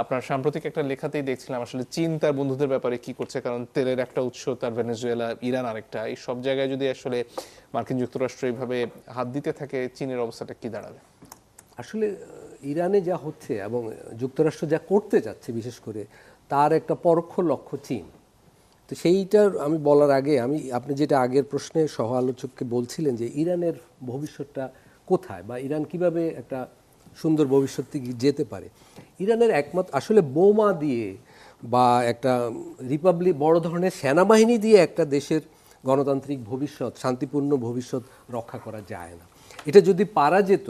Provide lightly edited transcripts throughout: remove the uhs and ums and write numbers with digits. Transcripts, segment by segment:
আপনার সাম্প্রতিক একটা লেখাতেই দেখছিলাম আসলে চীন তার বন্ধুদের ব্যাপারে কি করছে, কারণ তেলের একটা উৎস তার ভেনেজুয়েলা, ইরান আরেকটা, এই সব জায়গায় যদি আসলে মার্কিন যুক্তরাষ্ট্র এইভাবে হাত দিতে থাকে চীনের অবস্থাটা কি দাঁড়াবে? আসলে ইরানে যা হচ্ছে এবং যুক্তরাষ্ট্র যা করতে যাচ্ছে বিশেষ করে তার একটা পরোক্ষ লক্ষ্য চীন। তো সেইটার আমি বলার আগে আপনি যেটা আগের প্রশ্নে সহ আলোচককে বলছিলেন যে ইরানের ভবিষ্যৎটা কোথায় বা ইরান কিভাবে একটা সুন্দর ভবিষ্যৎ যেতে পারে, ইরানের একমাত্র আসলে বোমা দিয়ে বা একটা রিপাবলিক বড় ধরনের সেনাবাহিনী দিয়ে একটা দেশের গণতান্ত্রিক ভবিষ্যৎ, শান্তিপূর্ণ ভবিষ্যৎ রক্ষা করা যায় না। এটা যদি পারা যেত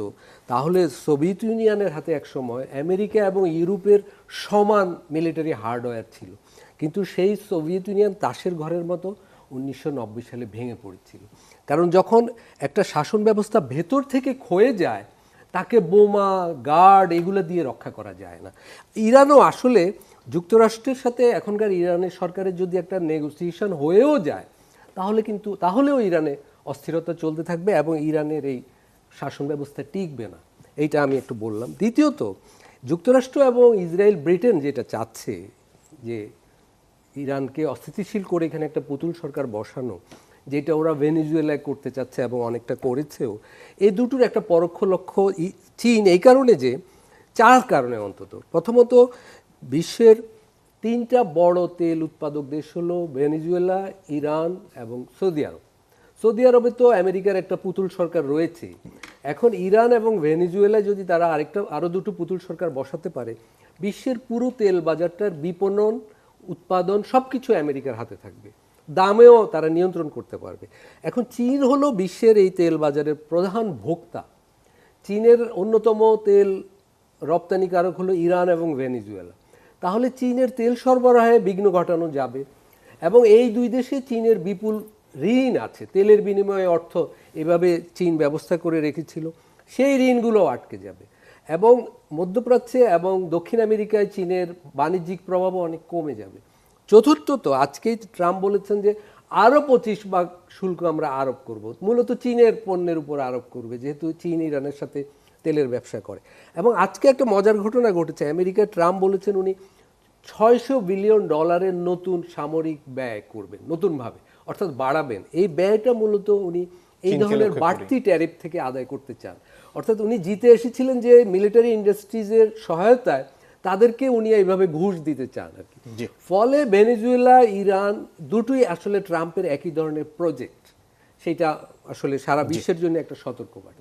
তাহলে সোভিয়েত ইউনিয়নের হাতে একসময় আমেরিকা এবং ইউরোপের সমান মিলিটারি হার্ডওয়্যার ছিল, কিন্তু সেই সোভিয়েত ইউনিয়ন তাসের ঘরের মতো 1990 সালে ভেঙে পড়েছিল। কারণ যখন একটা শাসন ব্যবস্থা ভেতর থেকে ক্ষয়ে যায় তাকে বোমা, গার্ড এগুলো দিয়ে রক্ষা করা যায় না। ইরানও আসলে যুক্তরাষ্ট্রের সাথে এখনকার ইরানের সরকারের যদি একটা নেগোসিয়েশন হয়েও যায় তাহলেও ইরানে অস্থিরতা চলতে থাকবে এবং ইরানের এই শাসন ব্যবস্থা টিকবে না। এইটা আমি একটু বললাম। দ্বিতীয়ত, যুক্তরাষ্ট্র এবং ইসরায়েল, ব্রিটেন যেটা চাচ্ছে যে ইরানকে অস্থিতিশীল করে এখানে একটা পুতুল সরকার বসানো, যেটা ওরা ভেনেজুয়েলায় করতে চাচ্ছে এবং অনেকটা করেছেও, এই দুটোর একটা পরোক্ষ লক্ষ্য চীন। এই কারণে যে 4 কারণে অন্তত। প্রথমত, বিশ্বের 3টা বড় তেল উৎপাদক দেশ হলো ভেনেজুয়েলা, ইরান এবং সৌদি আরব। সৌদি আরবে তো আমেরিকার একটা পুতুল সরকার রয়েছে। এখন ইরান এবং ভেনেজুয়েলা যদি তারা আরও দুটো পুতুল সরকার বসাতে পারে, বিশ্বের পুরো তেল বাজারটার বিপণন, উৎপাদন সব কিছু আমেরিকার হাতে থাকবে, দামেও তারা নিয়ন্ত্রণ করতে পারবে। এখন চীন হলো বিশ্বের এই তেল বাজারের প্রধান ভোক্তা। চীনের অন্যতম তেল রপ্তানিকারক হলো ইরান এবং ভেনেজুয়েলা। তাহলে চীনের তেল সরবরাহে বিঘ্ন ঘটানো যাবে এবং এই দুই দেশে চীনের বিপুল ঋণ আছে, তেলের বিনিময়ে অর্থ এভাবে চীন ব্যবস্থা করে রেখেছিল, সেই ঋণগুলো আটকে যাবে এবং মধ্যপ্রাচ্যে এবং দক্ষিণ আমেরিকায় চীনের বাণিজ্যিক প্রভাবও অনেক কমে যাবে। চতুর্থত, আজকেই ট্রাম্প বলেছেন যে আরও 25% শুল্ক আমরা আরোপ করব, মূলত চীনের পণ্যের উপর আরোপ করবে, যেহেতু চীন ইরানের সাথে তেলের ব্যবসা করে। এবং আজকে একটা মজার ঘটনা ঘটেছে, আমেরিকায় ট্রাম্প বলেছেন উনি $600 বিলিয়ন নতুন সামরিক ব্যয় করবেন, নতুনভাবে অর্থাৎ বাড়াবেন। এই ব্যয়টা মূলত উনি এই ধরনের বাড়তি ট্যারিফ থেকে আদায় করতে চান। অর্থাৎ উনি জিতে এসেছিলেন যে মিলিটারি ইন্ডাস্ট্রিজের সহায়তায় তাদেরকে উনি এইভাবে ঘুষ দিতে চান আর কি। ফলে ভেনেজুয়েলা, ইরান দুটোই আসলে ট্রাম্পের একই ধরনের প্রজেক্ট। সেটা আসলে সারা বিশ্বের জন্য একটা সতর্কবার্তা।